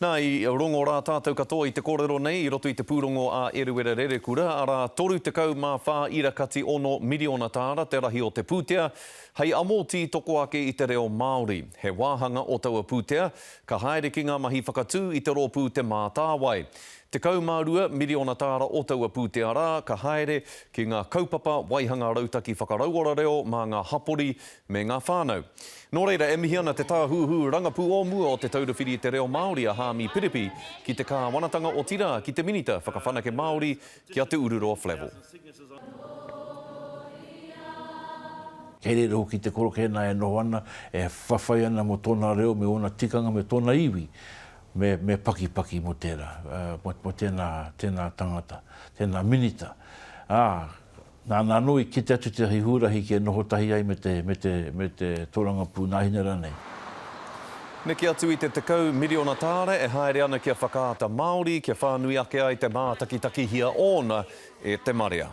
Nā i rongo rā tātou katoa i te kōrero nei, i roto i te pūrongo a Eruera Rerekura, ara toru te kau mā whā irakati ono miliona tāra, te rahi o te pūtea, hei amoti toko ake i te reo Māori. He wāhanga o taua pūtea, ka haere ki ngā mahi whakatū i te rōpū te mā tāwai. Te kaumārua miliona tāra o taua pūtea rā, ka haere ki ngā kaupapa waihanga rautaki whakarauora reo mā ngā hapori me ngā whānau. Nō reira, e mihi ana te tāhuhu rangapū o mua o te taurewhiri te reo Māori a Hāmi Piripi ki te kāwanatanga o tira ki te minita whakawhanake Māori ki a te Ururoa Flevel. Kei re hoki te koro kena e noho ana, e whawhai ana mo tōna reo me ona tikanga me tōna iwi. Me paki mo tērā, mo tēnā tangata, tēnā minita. Nā nui ki te atu te hihurahi ki e noho tahi ai me te tōranga pūnahina ranei. Neki atu i te tekau miliona tāre e haere ana kia whakaata Māori, kia whānui ake ai te mātakitaki hia ona e te Maria.